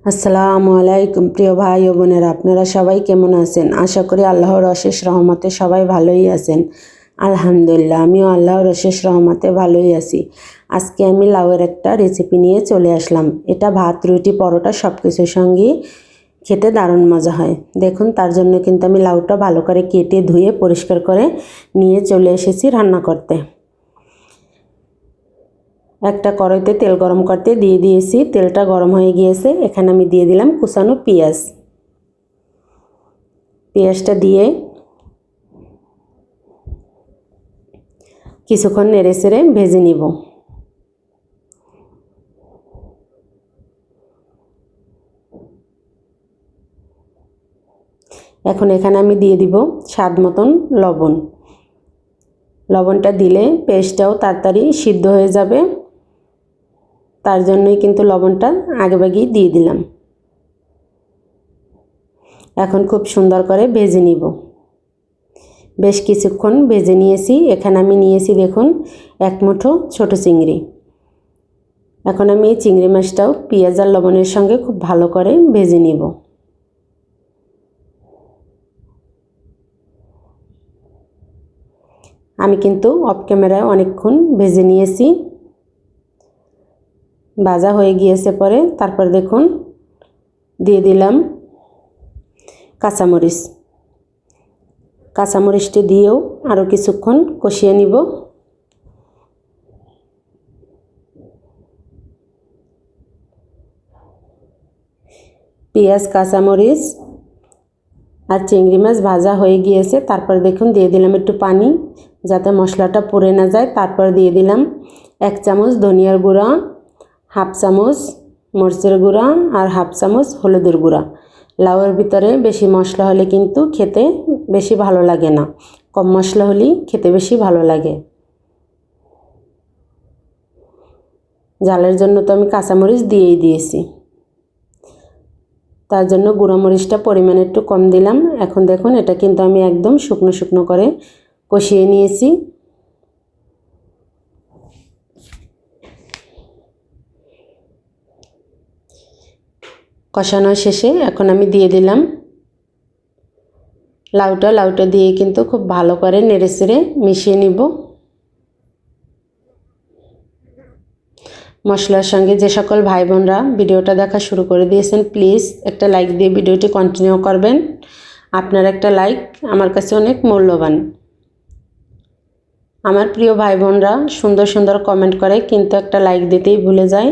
আসসালামু আলাইকুম প্রিয় ভাই ও বোনেরা, আপনারা সবাই কেমন আছেন? আশা করি আল্লাহর অশেষ রহমতে সবাই ভালোই আছেন। আলহামদুলিল্লাহ, আমিও আল্লাহর অশেষ রহমতে ভালোই আছি। আজকে আমি লাউয়ের একটা রেসিপি নিয়ে চলে আসলাম। এটা ভাত, রুটি, পরোটা সব কিছুর সঙ্গেই খেতে দারুণ মজা হয়। দেখুন, তার জন্য কিন্তু আমি লাউটা ভালো করে কেটে ধুয়ে পরিষ্কার করে নিয়ে চলে এসেছি রান্না করতে। একটা কড়াইতে তেল গরম করতে দিয়ে দিয়েছি। তেলটা গরম হয়ে গিয়েছে, এখানে আমি দিয়ে দিলাম কুচানো পেঁয়াজ। পেঁয়াজটা দিয়ে কিছুক্ষণ নেড়ে চেড়ে ভেজে নিব। এখন এখানে আমি দিয়ে দিব স্বাদ মতন লবণ। লবণটা দিলে পেঁয়াজটাও তাড়াতাড়ি সিদ্ধ হয়ে যাবে, তার জন্যই কিন্তু লবণটা আগেভাগেই দিয়ে দিলাম। এখন খুব সুন্দর করে ভেজে নিব। বেশ কিছুক্ষণ ভেজে নিয়েছি। এখানে আমি নিয়েছি দেখুন এক মুঠো ছোট চিংড়ি। এখন আমি এই চিংড়ি মাছটাও পেঁয়াজ আর লবণের সঙ্গে খুব ভালো করে ভেজে নিব। আমি কিন্তু অফ ক্যামেরায় অনেকক্ষণ ভেজে নিয়েছি। ভাজা হয়ে গিয়েছে পরে তারপর দেখুন দিয়ে দিলাম কাঁচামরিচ। কাঁচামরিচটি দিয়েও আরও কিছুক্ষণ কষিয়ে নিব। পেঁয়াজ, কাঁচামরিচ আর চিংড়ি মাছ ভাজা হয়ে গিয়েছে। তারপর দেখুন দিয়ে দিলাম একটু পানি, যাতে মশলাটা পুড়ে না যায়। তারপর দিয়ে দিলাম 1 চামচ ধনিয়ার গুঁড়া, 1/2 চামচ মরিচের গুঁড়া আর 1/2 চামচ হলুদের গুঁড়া। লাউয়ের ভিতরে বেশি মশলা হলে কিন্তু খেতে বেশি ভালো লাগে না, কম মশলা হলেই খেতে বেশি ভালো লাগে। ঝালের জন্য তো আমি কাঁচামরিচ দিয়েই দিয়েছি, তার জন্য গুঁড়ো মরিচটা পরিমাণে একটু কম দিলাম। এখন দেখুন এটা কিন্তু আমি একদম শুকনো শুকনো করে কষিয়ে নিয়েছি। কষানো শেষে এখন আমি দিয়ে দিলাম লাউটা দিয়ে কিন্তু খুব ভালো করে নেড়ে চেড়ে মিশিয়ে নিব। মশলার সঙ্গে যে সকল ভাই বোনরা ভিডিওটা দেখা শুরু করে দিয়েছেন, প্লিজ একটা লাইক দিয়ে ভিডিওটি কন্টিনিউ করবেন। আপনার একটা লাইক আমার কাছে অনেক মূল্যবান। আমার প্রিয় ভাই বোনরা সুন্দর সুন্দর কমেন্ট করে কিন্তু একটা লাইক দিতেই ভুলে যায়।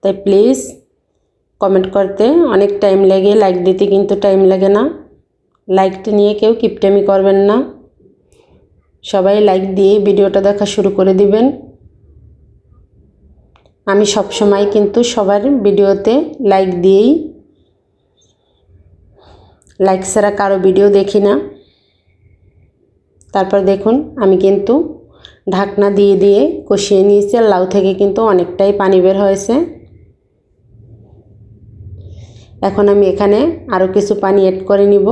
তাই প্লিজ কমেন্ট করতে অনেক টাইম লাগে, লাইক দিতে কিন্তু টাইম লাগে না। লাইকটা নিয়ে কেউ কিপটামি করবেন না, সবাই লাইক দিয়ে ভিডিওটা দেখা শুরু করে দিবেন। আমি সব সময় কিন্তু সবার ভিডিওতে লাইক দিয়েই, লাইক ছাড়া কারো ভিডিও দেখি না। তারপর দেখুন আমি কিন্তু ঢাকনা দিয়ে দিয়ে কষিয়ে নিয়েছি। আর লাউ থেকে কিন্তু অনেকটাই পানি বের হয়েছে। এখন আমি এখানে আরও কিছু পানি অ্যাড করে নিব।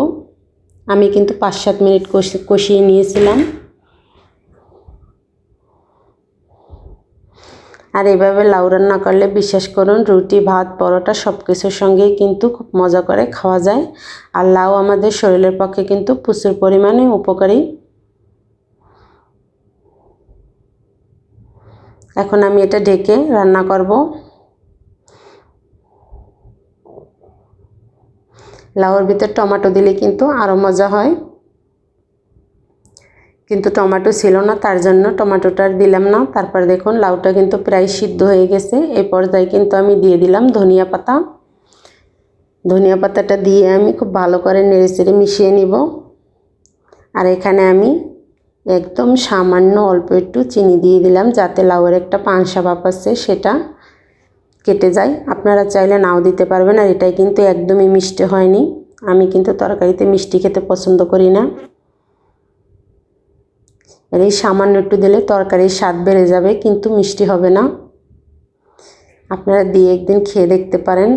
আমি কিন্তু 5-7 মিনিট কষিয়ে নিয়েছিলাম। আর এভাবে লাউ রান্না করলে বিশ্বাস করুন রুটি, ভাত, পরোটা সব কিছুর সঙ্গেই কিন্তু খুব মজা করে খাওয়া যায়। আর লাউ আমাদের শরীরের পক্ষে কিন্তু প্রচুর পরিমাণে উপকারী। এখন আমি এটা ঢেকে রান্না করব। লাউর ভিতর টমেটো দিলে কিন্তু আরও মজা হয়, কিন্তু টমেটো ছিল না, তার জন্য টমেটোটা দিলাম না। তারপর দেখুন লাউটা কিন্তু প্রায় সিদ্ধ হয়ে গেছে। এই পর্যায়ে কিন্তু আমি দিয়ে দিলাম ধনিয়া পাতা। ধনিয়া পাতাটা দিয়ে আমি খুব ভালো করে নেড়েচেড়ে মিশিয়ে নিব। আর এখানে আমি একদম সামান্য অল্প একটু চিনি দিয়ে দিলাম, যাতে লাউয়ের একটা পানসা ভাব আছে সেটা কেটে যায়। আপনারা চাইলে নাও দিতে পারবেন। আর এটাই কিন্তু একদমই মিষ্টি হয়নি। আমি কিন্তু তরকারিতে মিষ্টি খেতে পছন্দ করি না। আর এই সামান্য একটু দিলে তরকারির স্বাদ বেড়ে যাবে, কিন্তু মিষ্টি হবে না। আপনারা দিয়ে একদিন খেয়ে দেখতে পারেন।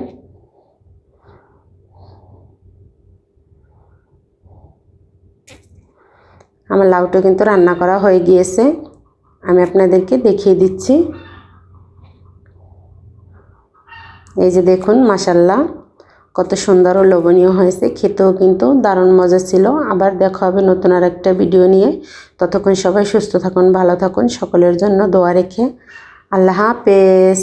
আমার লাউটা কিন্তু রান্না করা হয়ে গিয়েছে, আমি আপনাদেরকে দেখিয়ে দিচ্ছি। এই যে দেখুন মাশাআল্লাহ কত সুন্দর ও লোভনীয় হয়েছে, খেতেও কিন্তু দারুণ মজা ছিল। আবার দেখা হবে নতুন আর একটা ভিডিও নিয়ে। ততক্ষণ সবাই সুস্থ থাকুন, ভালো থাকুন, সকলের জন্য দোয়া রেখে আল্লাহ হাফেজ।